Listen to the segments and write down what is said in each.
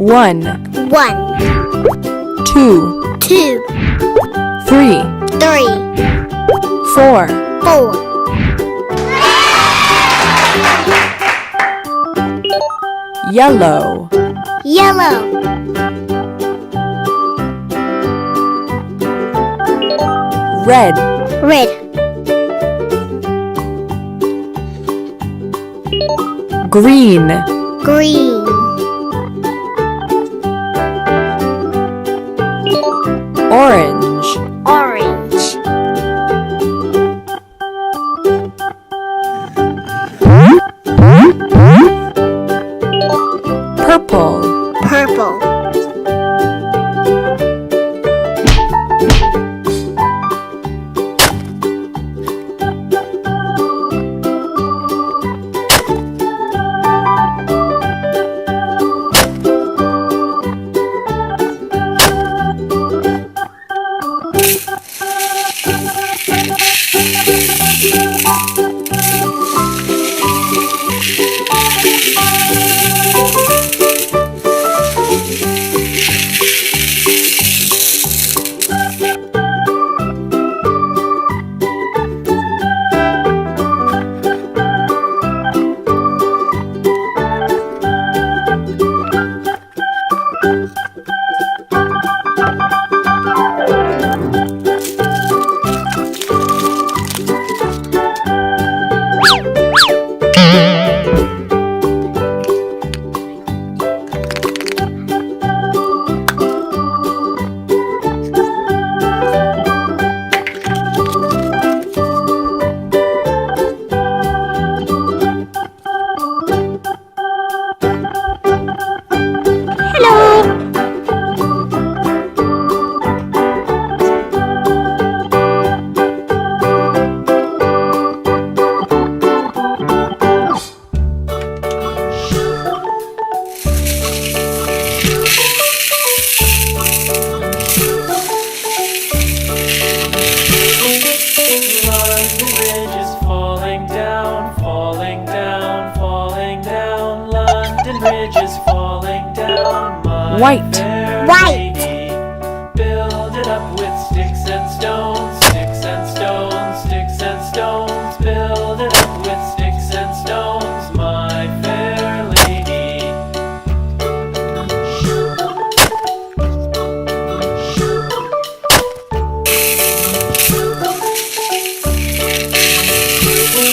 1, 1, 2, 2, 3, 3, 4, 4. yellow, Yellow, red, red, green, green, orange, orange, purple, purple, London Bridge is falling down, falling down, falling down. London Bridge is falling down. My White. fair White. lady, build it up with sticks and stones, sticks and stones, sticks and stones. Build it up with sticks and stones, my fair lady.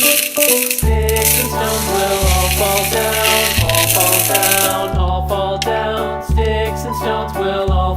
Sticks and stones will all fall down, all fall down, all fall down. Sticks and stones will all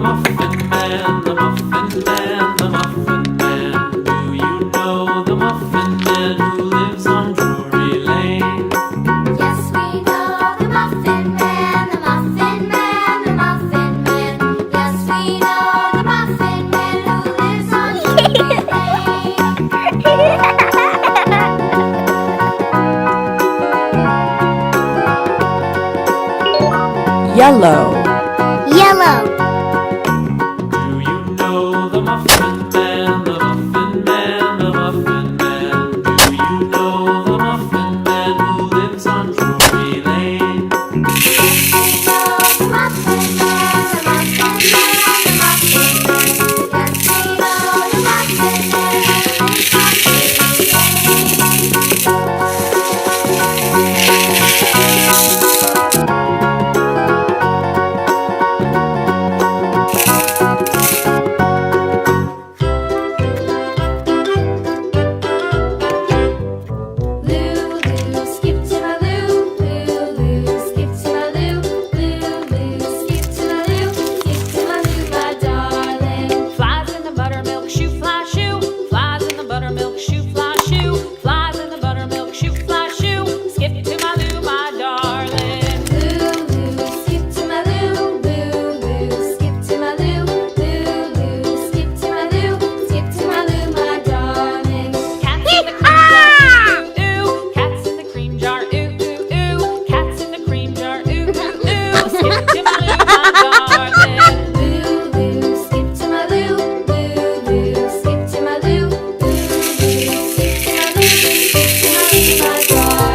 Muffin Man, the Muffin Man, the Muffin Man. Do you know the Muffin Man who lives on Drury Lane? Yes, we know the Muffin Man, the Muffin Man, the Muffin Man. Yes, we know the Muffin Man who lives on Drury Lane. Yellow. Yellow. Do you know the Muffin Man, the Muffin Man, the Muffin Man? Do you know the Muffin Man who lives on Drury Lane? Yes, we know the Muffin Man, the Muffin Man, the Muffin Man. Yes, we know the Muffin Man who lives on Drury Lulu, skip to my loo, Lulu, skip to my loo, Lulu, skip to my loo, skip to my loo, my darling. Flies in the buttermilk shoe, fly shoe. Flies in the buttermilk shoe, fly shoe. Flies in the buttermilk shoe, fly shoe. Skip to my loo, my darling. Lulu, skip to my loo, Lulu, skip to my loo, Lulu, skip to my loo, skip to my loo, my darling. Cats in the cream jar, ooh, ooh, ooh. Cats in the cream jar, ooh, ooh, ooh. Skip to my loo, my darling. Lulu, skip to my loo, Lulu, skip to my loo, Lulu, skip to my loo, skip to my loo, my darling.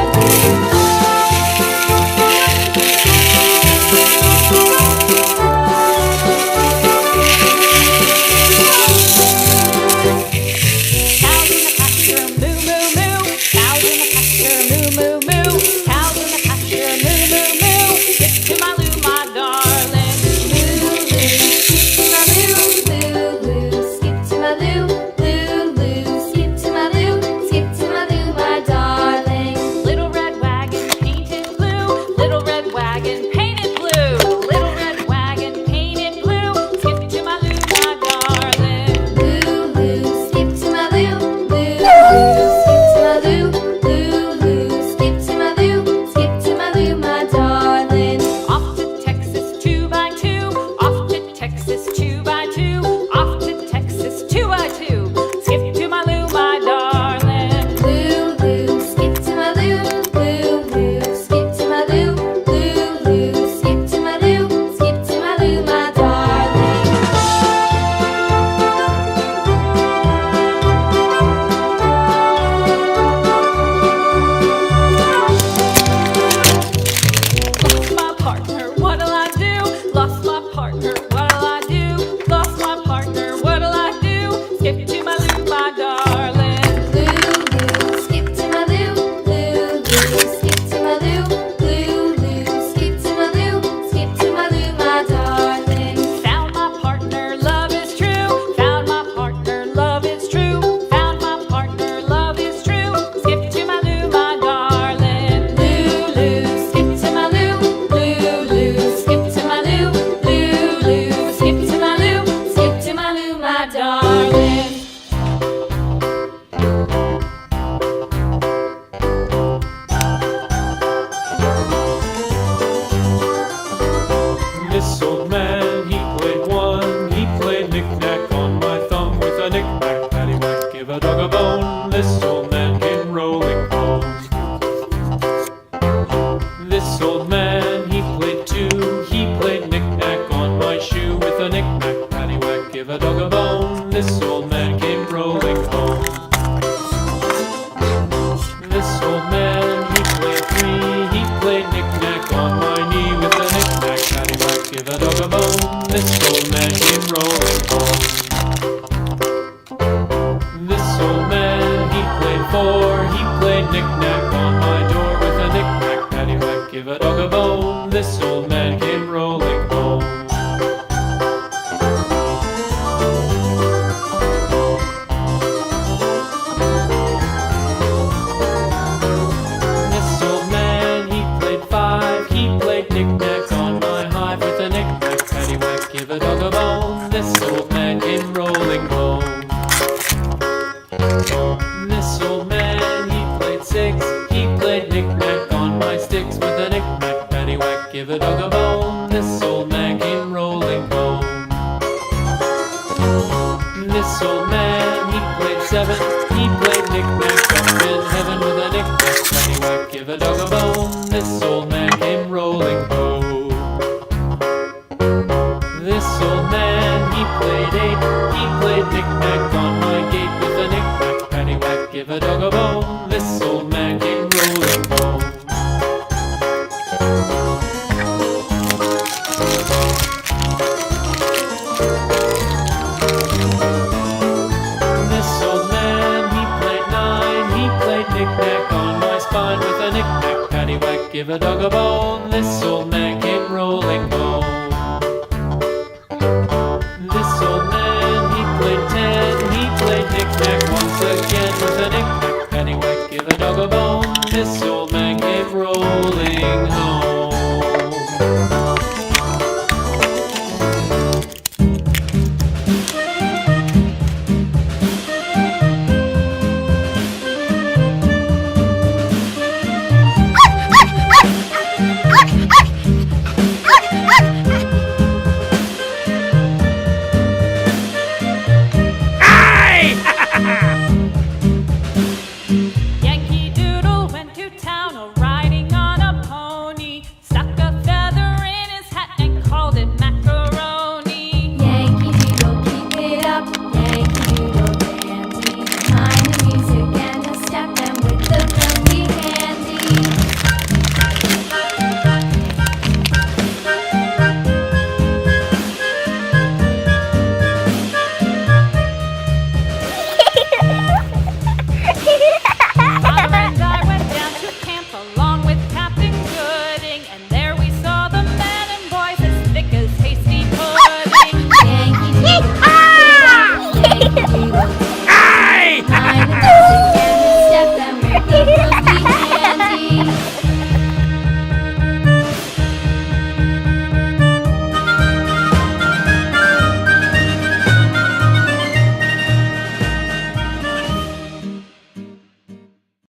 Cows in the pasture, moo, moo, moo. Cows in the pasture, moo, moo, moo. Cows in the pasture, moo, moo, moo. Skip to my loo, my darling. Lulu, skip to my loo, Lulu, skip to my loo, Lulu, skip to my loo, skip to my loo, my darling. Little red wagon painted blue. Little red wagon painted blue. Little red wagon painted blue. Skip to my loo, my darling. Lulu, skip to my loo, Lulu, skip to my loo, Lulu, skip to my loo, skip to my loo, my darling. Off to Texas 2x2. Off to Texas 2x2. Off to Texas 2x2. Skip to my loo, my darling. Lulu, skip to my loo, Lulu, skip to my loo, Lulu, skip to my loo, skip to my loo, my darling. Lost my partner, what'll I do? Lost my partner, what'll I do? Lost my partner, what'll I do? Skip to my loo, my darling. Lulu, skip to my loo, Lulu, skip to my loo, Lulu, skip to my loo, skip to my loo, my darling. Found my partner, love is true. Found my partner, love is true. Found my partner, love is true. Skip to my loo, my darling. Lulu, skip to my loo, Lulu, skip to my loo, Lulu, skip to my loo, skip to my loo, my darling. This old man, he played one. He played knick-knack on my thumb with a knick-knack, paddywhack, give a dog a bone. This old man came rolling home. This old man, he played two. He played knick-knack on my shoe with a knick-knack, paddywhack, give a dog a bone. This old man came rolling home. This old man, he played three. He played knick-knack on my knee with a knick-knack, paddywhack, give a dog a bone. This old man came rolling home. This old man, he played four. He played knick-knack on my door with a knick-knack, paddywhack, give a dog a bone. This old man came rolling home. bone. This old man came rolling home. This old man, he played six. He played knick-knack on my sticks with a knick-knack, paddywhack, give a dog a bone. This old man came rolling home. This old man, he played seven. He played knick-knack up in heaven with a knick-knack, paddywhack, give a dog a bone. This old man came rolling home. This old man, he played eight. He played knick-knack on my gate with a knick-knack, paddywhack, give a dog a bone. This old man came rolling home. This old man, he played nine. He played knick-knack on my spine with a knick-knack, paddywhack, give a dog a bone. This old man came rolling home. This old man, he played ten. He played knick-knack once again with a knick-knack, paddywhack, give a dog a bone. This old